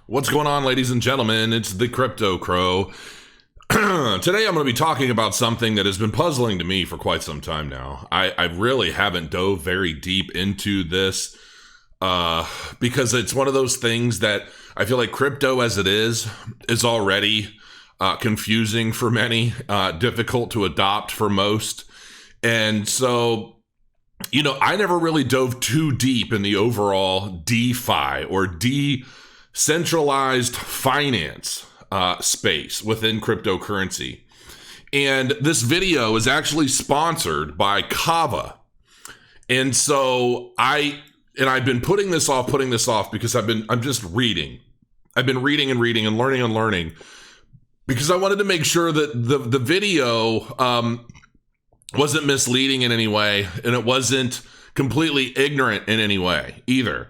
What's going on, ladies and gentlemen? It's the Crypto Crow. Today I'm going to be talking about something that has been puzzling to me for quite some time now. I really haven't dove very deep into this because it's one of those things that I feel like crypto as it is already confusing for many, difficult to adopt for most. And so, I never really dove too deep in the overall DeFi or decentralized finance space within cryptocurrency. And this video is actually sponsored by Kava. And so I've been putting this off because I'm just reading. I've been reading and learning because I wanted to make sure that the video wasn't misleading in any way, and it wasn't completely ignorant in any way either.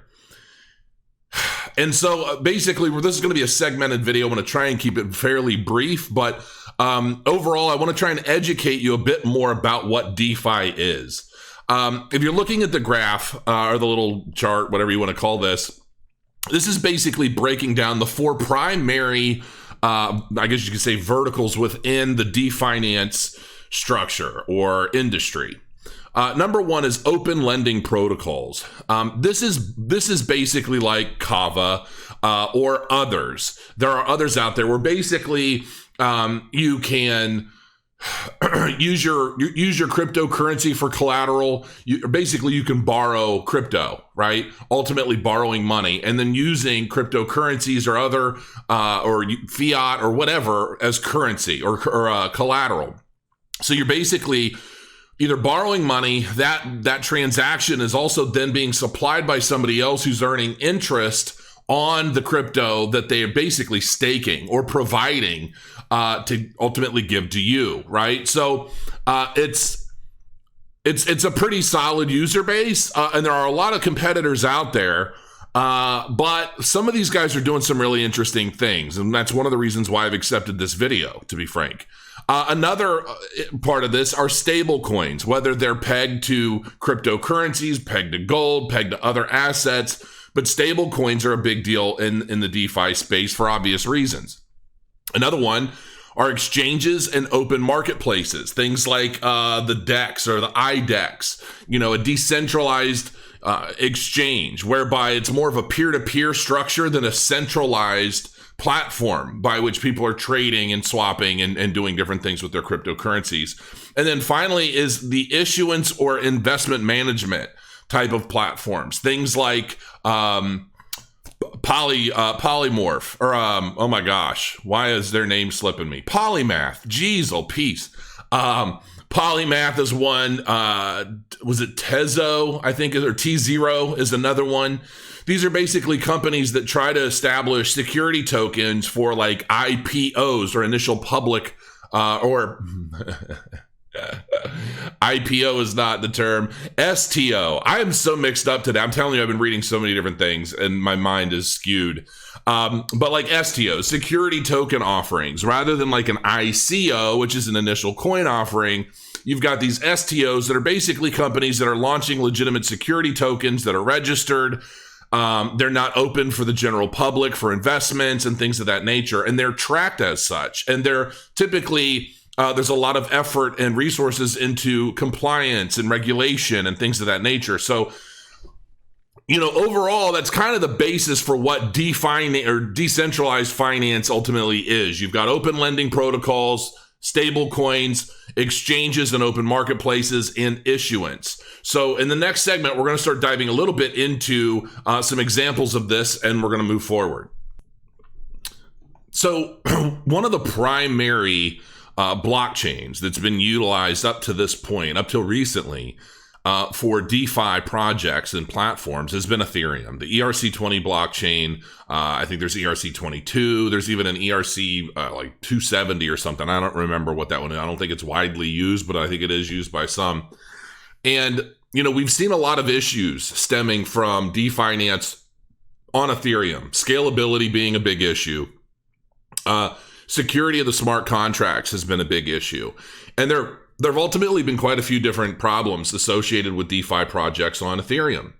And so basically, this is going to be a segmented video. I'm going to try and keep it fairly brief, but overall, I want to try and educate you a bit more about what DeFi is. If you're looking at the graph or the little chart, whatever you want to call this is basically breaking down the four primary, I guess you could say, verticals within the DeFinance structure or industry. Number one is open lending protocols. This is basically like Kava or others. There are others out there where basically you can use your cryptocurrency for collateral. You can borrow crypto, right? Ultimately borrowing money and then using cryptocurrencies or other or fiat or whatever as currency or collateral. So you're basically either borrowing money, that transaction is also then being supplied by somebody else who's earning interest on the crypto that they are basically staking or providing to ultimately give to you, right? So it's a pretty solid user base, and there are a lot of competitors out there, but some of these guys are doing some really interesting things, and that's one of the reasons why I've accepted this video, to be frank. Another part of this are stable coins, whether they're pegged to cryptocurrencies, pegged to gold, pegged to other assets, but stable coins are a big deal in the DeFi space for obvious reasons. Another one are exchanges and open marketplaces, things like the DEX or the IDEX, a decentralized exchange whereby it's more of a peer-to-peer structure than a centralized platform by which people are trading and swapping and doing different things with their cryptocurrencies. And then finally is the issuance or investment management type of platforms. Things like Polymorph or oh my gosh, why is their name slipping me? Polymath. Jeez, oh peace. Polymath is one. Was it Tezo, I think, or T0 is another one. These are basically companies that try to establish security tokens for like IPOs or initial public or IPO is not the term. STO. I am so mixed up today. I'm telling you, I've been reading so many different things and my mind is skewed. But like STO, security token offerings, rather than like an ICO, which is an initial coin offering, you've got these STOs that are basically companies that are launching legitimate security tokens that are registered. They're not open for the general public for investments and things of that nature, and they're tracked as such. And they're typically there's a lot of effort and resources into compliance and regulation and things of that nature. So, overall, that's kind of the basis for what DeFi or decentralized finance ultimately is. You've got open lending protocols, stable coins, exchanges and open marketplaces, and issuance. So in the next segment, we're going to start diving a little bit into some examples of this, and we're going to move forward. So one of the primary blockchains that's been utilized up to this point, up till recently, for DeFi projects and platforms has been Ethereum. The ERC20 blockchain, I think there's ERC22, there's even an ERC like 270 or something. I don't remember what that one is. I don't think it's widely used, but I think it is used by some. And, we've seen a lot of issues stemming from DeFinance on Ethereum, scalability being a big issue. Security of the smart contracts has been a big issue. And there have ultimately been quite a few different problems associated with DeFi projects on Ethereum.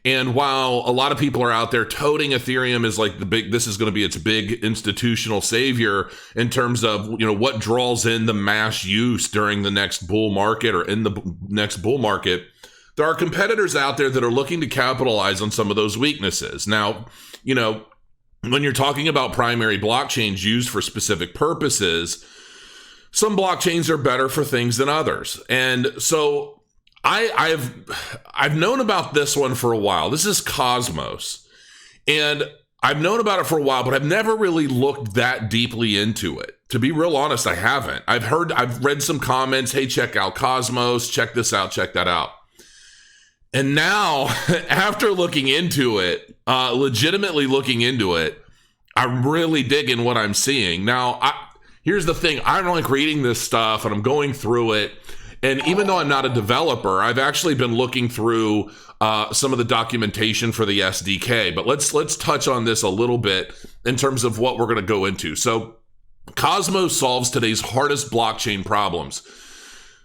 And while a lot of people are out there toting Ethereum as like this is going to be its big institutional savior in terms of, what draws in the mass use during the next bull market or in the next bull market, there are competitors out there that are looking to capitalize on some of those weaknesses. Now, when you're talking about primary blockchains used for specific purposes, some blockchains are better for things than others. And so I've known about this one for a while. This is Cosmos. And I've known about it for a while, but I've never really looked that deeply into it. To be real honest, I haven't. I've read some comments, hey, check out Cosmos, check this out, check that out. And now, after looking into it, legitimately looking into it, I'm really digging what I'm seeing. Now, here's the thing. I don't like reading this stuff, and I'm going through it. And even though I'm not a developer, I've actually been looking through some of the documentation for the SDK. But let's touch on this a little bit in terms of what we're going to go into. So Cosmos solves today's hardest blockchain problems.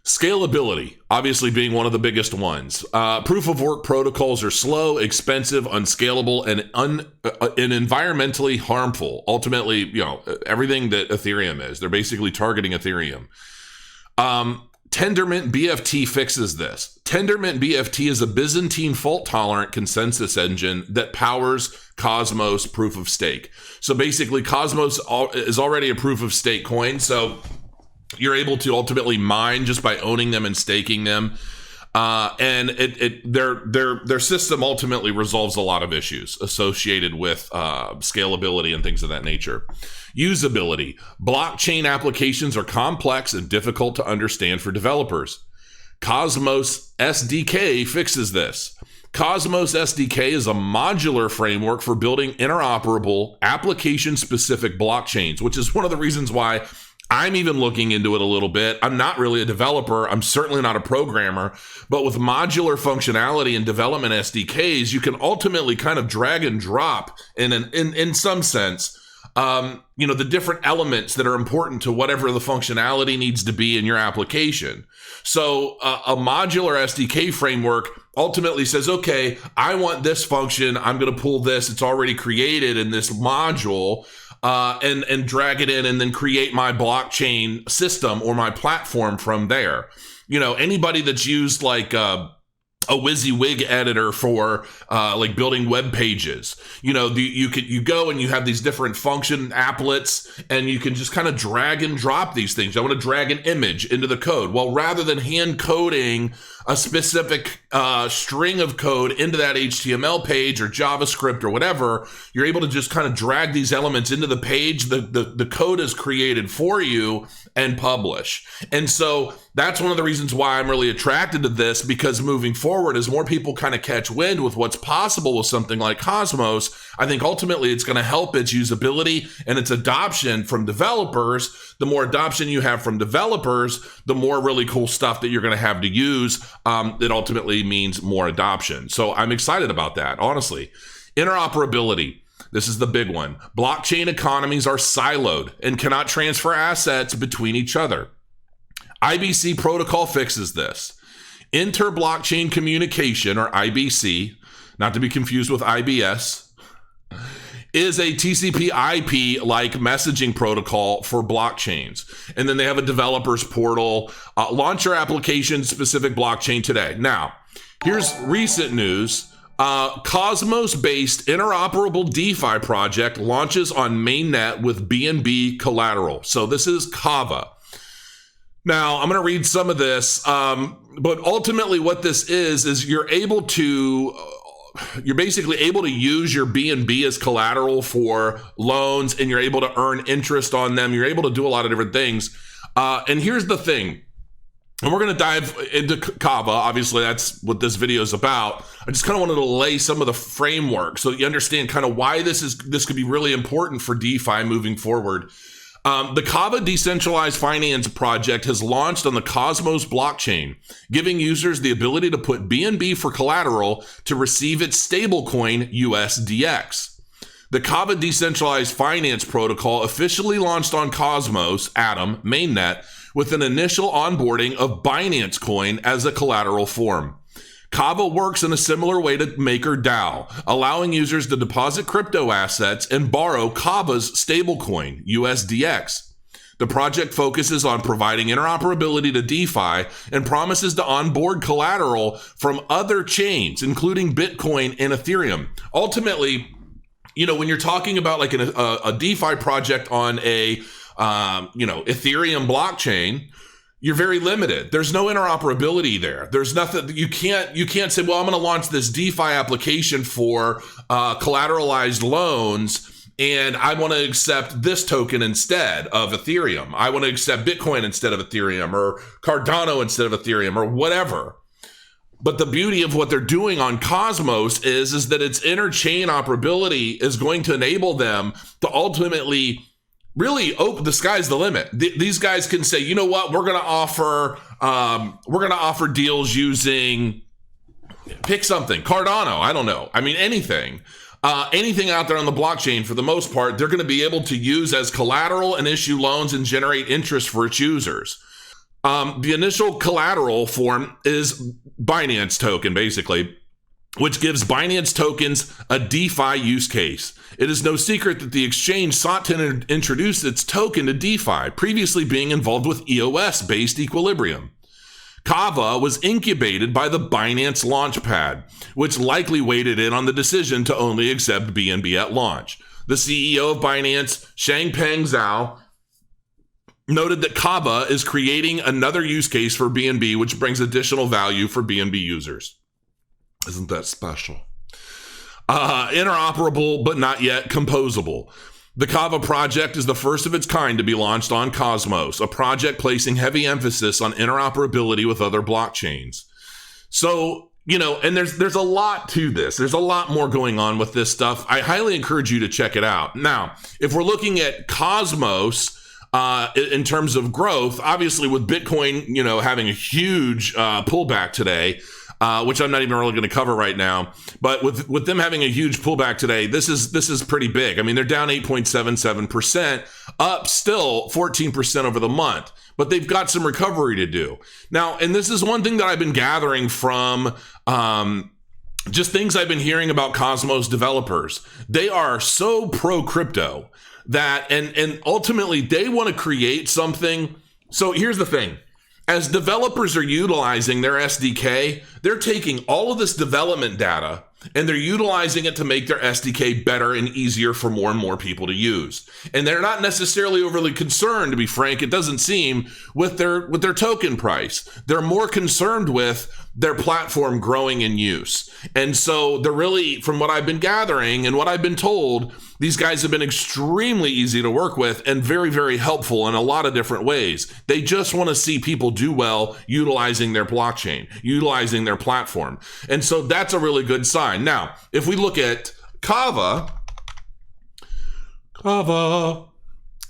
Scalability, obviously being one of the biggest ones. Proof of work protocols are slow, expensive, unscalable, and environmentally harmful. Ultimately, everything that Ethereum is. They're basically targeting Ethereum. Tendermint BFT fixes this. Tendermint BFT is a Byzantine fault-tolerant consensus engine that powers Cosmos proof of stake. So basically, Cosmos is already a proof of stake coin, so you're able to ultimately mine just by owning them and staking them. And their system ultimately resolves a lot of issues associated with scalability and things of that nature. Usability. Blockchain applications are complex and difficult to understand for developers. Cosmos SDK fixes this. Cosmos SDK is a modular framework for building interoperable application-specific blockchains, which is one of the reasons why I'm even looking into it a little bit. I'm not really a developer. I'm certainly not a programmer. But with modular functionality and development SDKs, you can ultimately kind of drag and drop in some sense, the different elements that are important to whatever the functionality needs to be in your application. So a modular SDK framework ultimately says, okay, I want this function. I'm going to pull this. It's already created in this module. And drag it in and then create my blockchain system or my platform from there. Anybody that's used like a WYSIWYG editor for like building web pages, you go and you have these different function applets and you can just kind of drag and drop these things. I want to drag an image into the code. Well, rather than hand coding a specific string of code into that HTML page or JavaScript or whatever, you're able to just kind of drag these elements into the page. The code is created for you and publish. And so that's one of the reasons why I'm really attracted to this, because moving forward, as more people kind of catch wind with what's possible with something like Cosmos, I think ultimately it's going to help its usability and its adoption from developers. The more adoption you have from developers, the more really cool stuff that you're going to have to use. It ultimately means more adoption. So I'm excited about that, honestly. Interoperability. This is the big one. Blockchain economies are siloed and cannot transfer assets between each other. IBC protocol fixes this. Inter-blockchain communication, or IBC, not to be confused with IBS, is a TCP/IP-like messaging protocol for blockchains. And then they have a developers portal. Launch your application-specific blockchain today. Now, here's recent news. Cosmos-based interoperable DeFi project launches on mainnet with BNB collateral. So this is Kava. Now, I'm going to read some of this, but ultimately what this is you're basically able to use your BNB as collateral for loans, and you're able to earn interest on them. You're able to do a lot of different things. And here's the thing. And we're going to dive into Kava. Obviously, that's what this video is about. I just kind of wanted to lay some of the framework so that you understand kind of why this could be really important for DeFi moving forward. The Kava decentralized finance project has launched on the Cosmos blockchain, giving users the ability to put BNB for collateral to receive its stablecoin USDX. The Kava decentralized finance protocol officially launched on Cosmos Atom mainnet with an initial onboarding of Binance Coin as a collateral form. Kava works in a similar way to Maker DAO, allowing users to deposit crypto assets and borrow Kava's stablecoin, USDX. The project focuses on providing interoperability to DeFi and promises to onboard collateral from other chains, including Bitcoin and Ethereum. Ultimately, when you're talking about like a DeFi project on a Ethereum blockchain, you're very limited. There's no interoperability there. There's nothing. You can't say, well, I'm going to launch this DeFi application for collateralized loans, and I want to accept this token instead of Ethereum. I want to accept Bitcoin instead of Ethereum, or Cardano instead of Ethereum, or whatever. But the beauty of what they're doing on Cosmos is that its interchain operability is going to enable them to ultimately really open. The sky's the limit. These guys can say, you know what, we're going to offer deals using, pick something, Cardano. I don't know. I mean, anything out there on the blockchain, for the most part, they're going to be able to use as collateral and issue loans and generate interest for its users. The initial collateral form is Binance token, basically, which gives Binance tokens a DeFi use case. It is no secret that the exchange sought to introduce its token to DeFi, previously being involved with EOS-based Equilibrium. Kava was incubated by the Binance Launchpad, which likely weighted in on the decision to only accept BNB at launch. The CEO of Binance, Changpeng Zhao, noted that Kava is creating another use case for BNB, which brings additional value for BNB users. Isn't that special? Interoperable, but not yet composable. The Kava project is the first of its kind to be launched on Cosmos, a project placing heavy emphasis on interoperability with other blockchains. So, and there's a lot to this. There's a lot more going on with this stuff. I highly encourage you to check it out. Now, if we're looking at Cosmos, in terms of growth, obviously with Bitcoin, having a huge pullback today, which I'm not even really going to cover right now. But with them having a huge pullback today, this is pretty big. I mean, they're down 8.77%, up still 14% over the month. But they've got some recovery to do. Now, and this is one thing that I've been gathering from just things I've been hearing about Cosmos developers. They are so pro-crypto that, and ultimately they want to create something. So here's the thing. As developers are utilizing their SDK, they're taking all of this development data and they're utilizing it to make their SDK better and easier for more and more people to use. And they're not necessarily overly concerned, to be frank, it doesn't seem, with their token price. They're more concerned with their platform growing in use. And so they're really, from what I've been gathering and what I've been told, these guys have been extremely easy to work with and very, very helpful in a lot of different ways. They just want to see people do well utilizing their blockchain, utilizing their platform. And so that's a really good sign. Now, if we look at Kava, number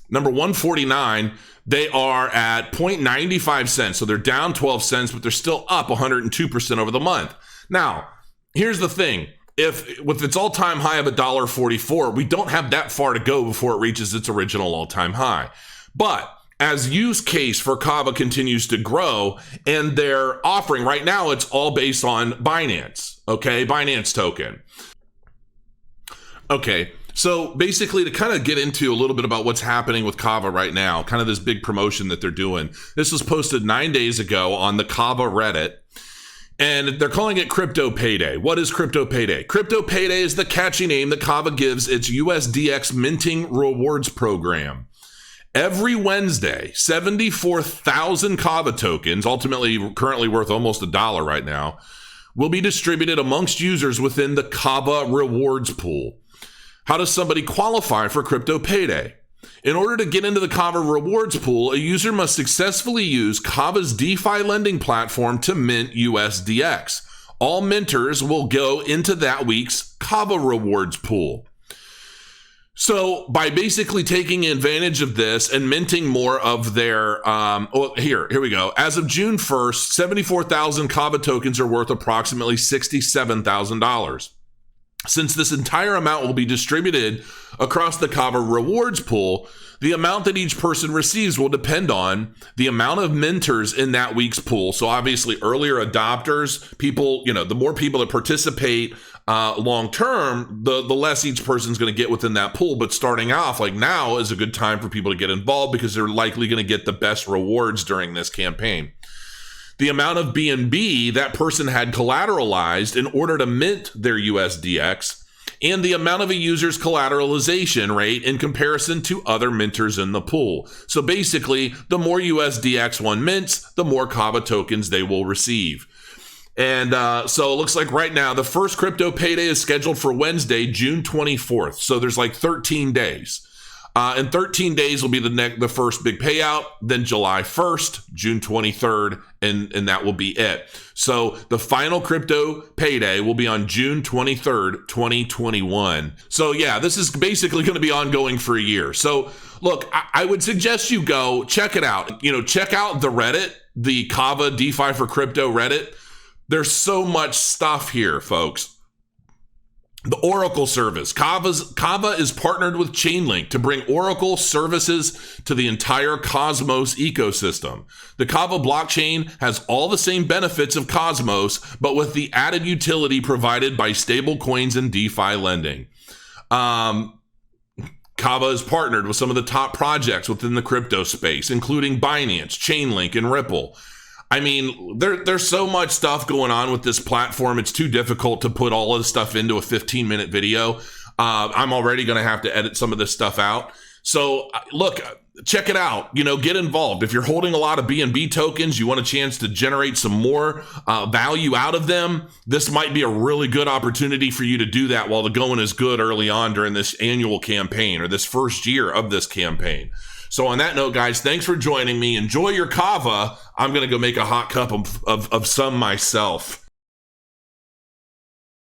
149, they are at 0.95 cents. So they're down 12 cents, but they're still up 102% over the month. Now, here's the thing. If with its all-time high of $1.44, we don't have that far to go before it reaches its original all-time high. But as use case for Kava continues to grow, and they're offering, right now it's all based on Binance, okay? Binance token. Okay, so basically to kind of get into a little bit about what's happening with Kava right now, kind of this big promotion that they're doing. This was posted 9 days ago on the Kava Reddit. And they're calling it Crypto Payday. What is Crypto Payday? Crypto Payday is the catchy name that Kava gives its USDX minting rewards program. Every Wednesday, 74,000 Kava tokens, ultimately currently worth almost $1 right now, will be distributed amongst users within the Kava rewards pool. How does somebody qualify for Crypto Payday? In order to get into the Kava rewards pool, a user must successfully use Kava's DeFi lending platform to mint USDX. All minters will go into that week's Kava rewards pool. So by basically taking advantage of this and minting more of their, here we go. As of June 1st, 74,000 Kava tokens are worth approximately $67,000. Since this entire amount will be distributed across the Kava rewards pool, the amount that each person receives will depend on the amount of mentors in that week's pool. So obviously earlier adopters, people, the more people that participate long term, the less each person's going to get within that pool. But starting off, like now is a good time for people to get involved because they're likely going to get the best rewards during this campaign. The amount of BNB that person had collateralized in order to mint their USDX, and the amount of a user's collateralization rate in comparison to other minters in the pool. So basically, the more USDX one mints, the more Kava tokens they will receive. And so it looks like right now, the first crypto payday is scheduled for Wednesday, June 24th. So there's like 13 days. In 13 days will be the first big payout, then July 1st, June 23rd, and that will be it. So the final crypto payday will be on June 23rd, 2021. So yeah, this is basically going to be ongoing for a year. So look, I would suggest you go check it out. Check out the Reddit, the Kava DeFi for Crypto Reddit. There's so much stuff here, folks. The Oracle service. Kava is partnered with Chainlink to bring Oracle services to the entire Cosmos ecosystem. The Kava blockchain has all the same benefits of Cosmos, but with the added utility provided by stablecoins and DeFi lending. Kava is partnered with some of the top projects within the crypto space, including Binance, Chainlink, and Ripple. I mean, there's so much stuff going on with this platform. It's too difficult to put all of this stuff into a 15-minute video. I'm already going to have to edit some of this stuff out. So look, check it out. Get involved. If you're holding a lot of BNB tokens, you want a chance to generate some more value out of them, this might be a really good opportunity for you to do that while the going is good early on during this annual campaign or this first year of this campaign. So on that note, guys, thanks for joining me. Enjoy your Kava. I'm going to go make a hot cup of some myself.